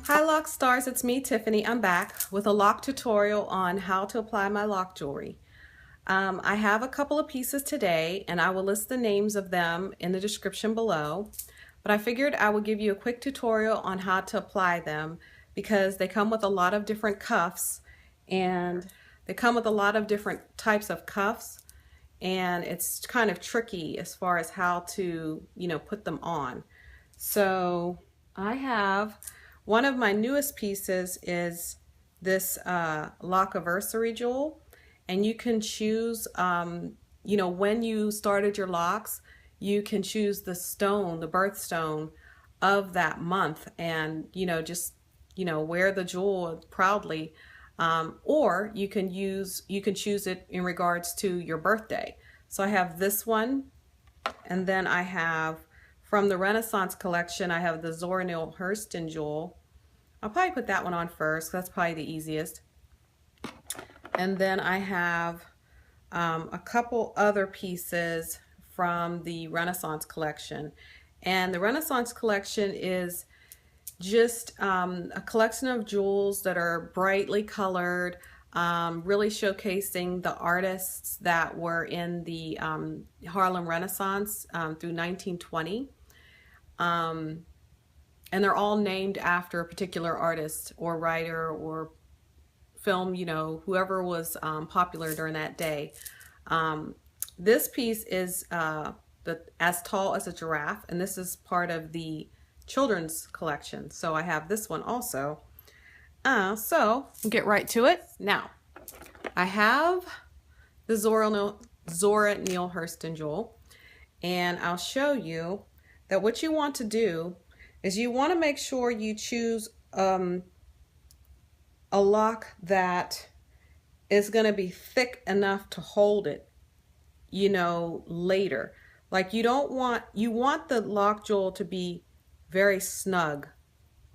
Hi lock stars, it's me Tiffany. I'm back with a lock tutorial on how to apply my lock jewelry. I have a couple of pieces today and I will list the names of them in the description below, but I figured I would give you a quick tutorial on how to apply them because they come with a lot of different cuffs and they come with a lot of different types of cuffs, and it's kind of tricky as far as how to put them on. So I have one of my newest pieces is this Locaversary jewel, and you can choose, when you started your locks, you can choose the stone, the birthstone of that month, and just wear the jewel proudly, or you can choose it in regards to your birthday. So I have this one, and then I have from the Renaissance collection, I have the Zora Neale Hurston jewel. I'll probably put that one on first. That's probably the easiest. And then I have a couple other pieces from the Renaissance collection. And the Renaissance collection is just a collection of jewels that are brightly colored, really showcasing the artists that were in the Harlem Renaissance through 1920. And they're all named after a particular artist or writer or film, whoever was popular during that day. This piece is as tall as a giraffe, and this is part of the children's collection. So I have this one also. So we'll get right to it. Now, I have the Zora Neale Hurston jewel, and I'll show you that what you want to do is you want to make sure you choose a lock that is going to be thick enough to hold it, later. Like you want the lock jewel to be very snug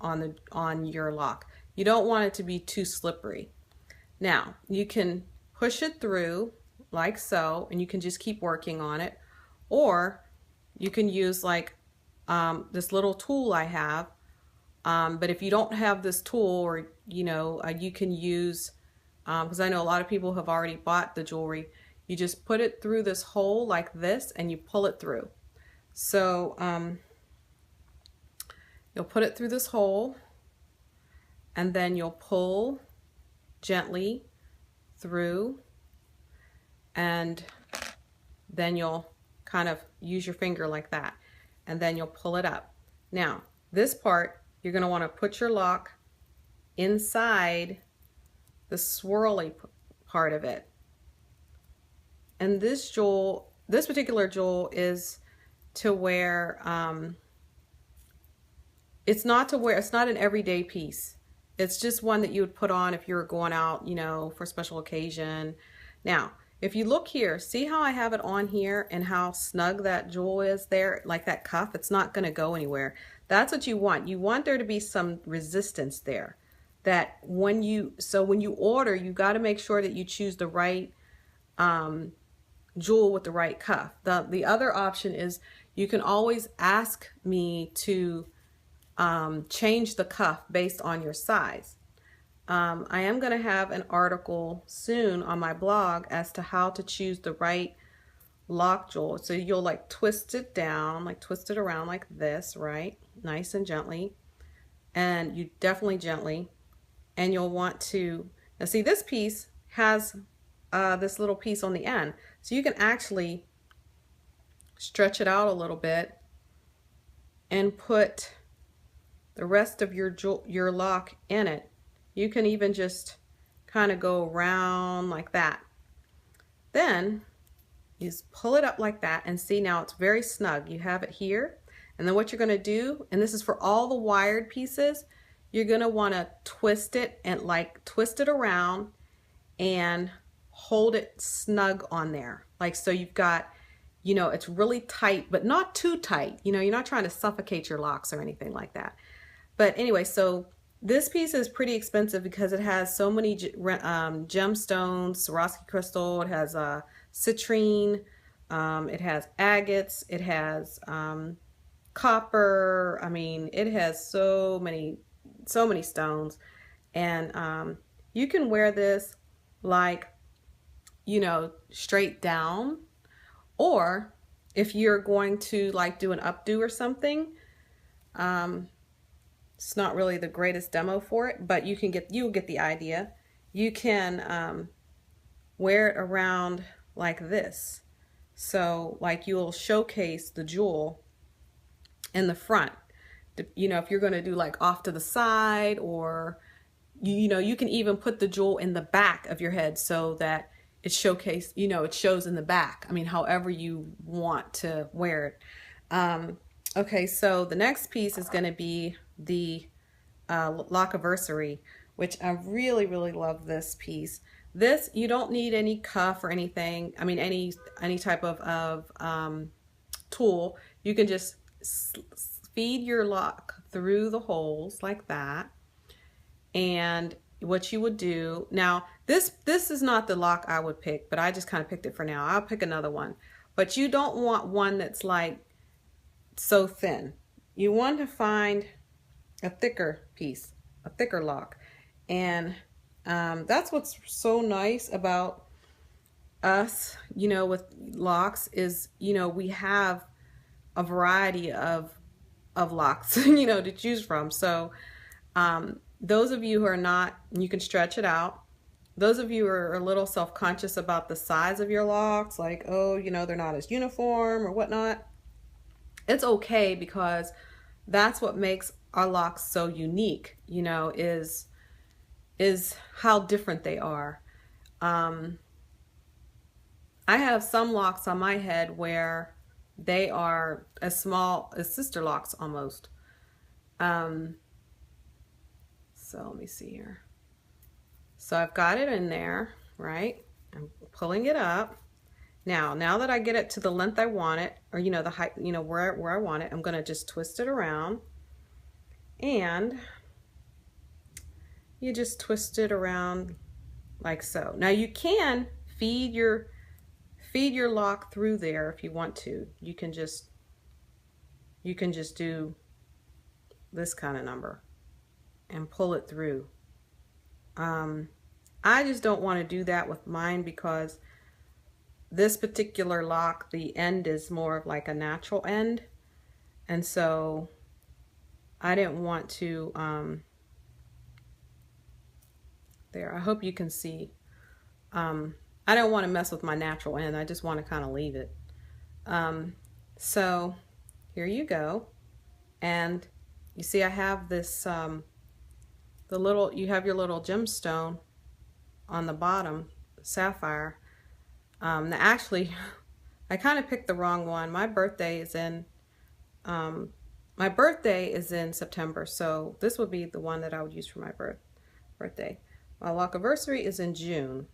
on your lock. You don't want it to be too slippery. Now, you can push it through like so, and you can just keep working on it, or you can use like this little tool I have, but if you don't have this tool, or you can use, because I know a lot of people have already bought the jewelry, you just put it through this hole like this and you pull it through. So you'll put it through this hole and then you'll pull gently through, and then you'll kind of use your finger like that, and then you'll pull it up. Now, this part, you're going to want to put your lock inside the swirly part of it. And this particular jewel is to wear, it's not an everyday piece. It's just one that you would put on if you were going out, for a special occasion. Now, if you look here, see how I have it on here and how snug that jewel is there, like that cuff? It's not going to go anywhere. That's what you want. You want there to be some resistance there. That when you order, you got to make sure that you choose the right jewel with the right cuff. The other option is you can always ask me to change the cuff based on your size. I am going to have an article soon on my blog as to how to choose the right lock jewel. So you'll like twist it down, like twist it around like this, right? Nice and gently. And you definitely gently. And you'll want to, now see, this piece has this little piece on the end. So you can actually stretch it out a little bit and put the rest of your lock in it. You can even just kind of go around like that. Then you just pull it up like that, and see, now it's very snug. You have it here, and then what you're going to do, and this is for all the wired pieces, you're going to want to twist it and like twist it around and hold it snug on there. Like, so you've got, it's really tight, but not too tight. You're not trying to suffocate your locks or anything like that. But anyway, so this piece is pretty expensive because it has so many gemstones, Swarovski crystal, it has citrine, it has agates, it has copper. I mean, it has so many so many stones. And you can wear this like, you know, straight down, or if you're going to like do an updo or something, it's not really the greatest demo for it, but you'll get the idea. You can wear it around like this. So like you'll showcase the jewel in the front. You know, if you're going to do like off to the side, or you know, you can even put the jewel in the back of your head so that it showcase, you know, it shows in the back. I mean, however you want to wear it. Okay, so the next piece is going to be the Locaversary, which I really, really love this piece. This, you don't need any cuff or anything. I mean, any type of tool. You can just feed your lock through the holes like that. And what you would do now, this is not the lock I would pick, but I just kind of picked it for now. I'll pick another one, but you don't want one that's like so thin. You want to find a thicker piece, a thicker lock. And that's what's so nice about us, you know, with locks is, you know, we have a variety of locks, you know, to choose from. So those of you who are not, you can stretch it out. Those of you who are a little self-conscious about the size of your locks, like, oh, you know, they're not as uniform or whatnot. It's okay, because that's what makes our locks so unique, you know, is how different they are. I have some locks on my head where they are as small as sister locks almost. So let me see here. So I've got it in there, right? I'm pulling it up. Now that I get it to the length I want it, or, you know, the height, you know, where I want it, I'm going to just twist it around. And you just twist it around like so. Now you can feed your lock through there if you want to. You can just do this kind of number and pull it through. I just don't want to do that with mine, because this particular lock, the end is more of like a natural end, and so I didn't want to there, I hope you can see. I don't want to mess with my natural end. I just want to kind of leave it. So here you go. And you see I have this, you have your little gemstone on the bottom, sapphire. Now actually, I kind of picked the wrong one. My birthday is in September, so this would be the one that I would use for my birthday. My Locaversary is in June,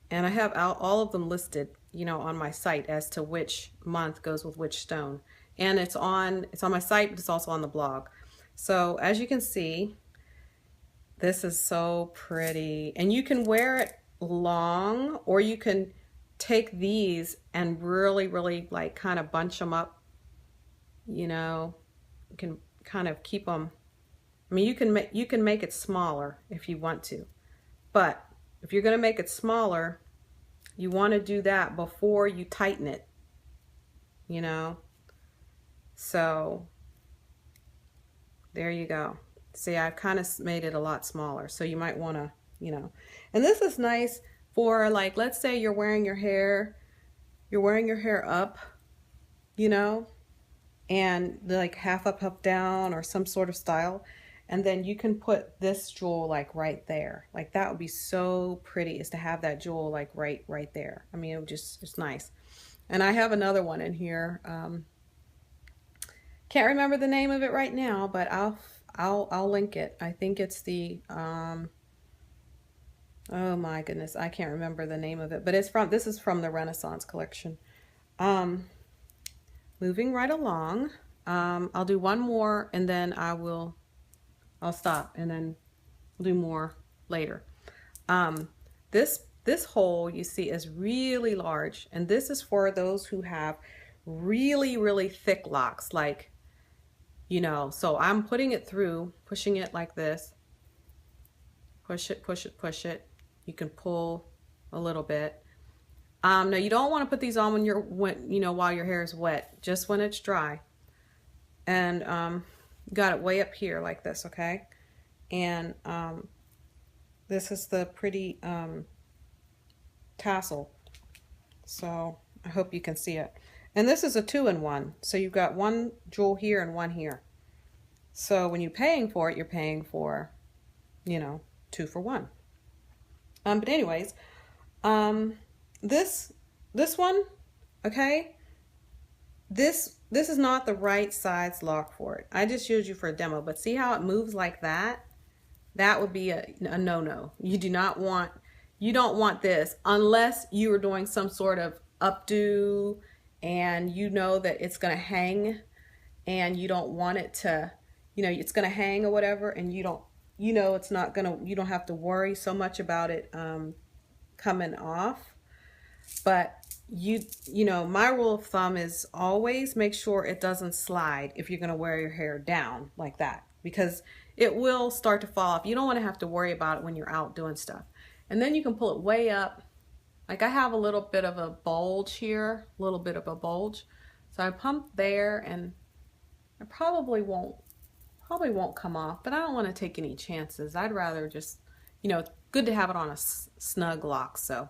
and I have all of them listed, you know, on my site as to which month goes with which stone. And it's on my site, but it's also on the blog. So as you can see, this is so pretty, and you can wear it long, or you can take these and really, really like kind of bunch them up. You know, you can kind of keep them. I mean, you can make it smaller if you want to, but if you're going to make it smaller, you want to do that before you tighten it, you know. So there you go. See, I've kind of made it a lot smaller, so you might want to, you know. And this is nice for, like, let's say you're wearing your hair up, you know, and like half up, half down, or some sort of style. And then you can put this jewel like right there. Like that would be so pretty, is to have that jewel like right there. I mean, it's nice. And I have another one in here. Can't remember the name of it right now, but I'll link it. I think it's the oh my goodness, I can't remember the name of it, but this is from the Renaissance collection. Moving right along, I'll do one more, and then I'll stop, and then we'll do more later. This hole, you see, is really large, and this is for those who have really, really thick locks, like, you know. So I'm putting it through, pushing it like this. Push it, push it, push it. You can pull a little bit. Now you don't want to put these on while your hair is wet, just when it's dry. And got it way up here like this, okay? And this is the pretty tassel. So I hope you can see it. And this is a 2-in-1. So you've got one jewel here and one here. So when you're paying for it, you're paying for, 2 for 1. But anyways, this one, okay, this is not the right size lock for it. I just showed you for a demo, but see how it moves like that? That would be a no-no. You don't want this unless you are doing some sort of updo and you know that it's going to hang and you don't want it to, it's going to hang or whatever, and you don't have to worry so much about it coming off. But my rule of thumb is always make sure it doesn't slide if you're going to wear your hair down like that, because it will start to fall off. You don't want to have to worry about it when you're out doing stuff. And then you can pull it way up. Like I have a little bit of a bulge here, So I pump there, and it probably won't come off, but I don't want to take any chances. I'd rather just, it's good to have it on a snug lock. So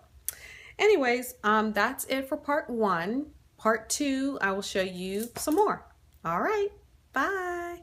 anyways, that's it for part 1. Part 2, I will show you some more. All right, bye.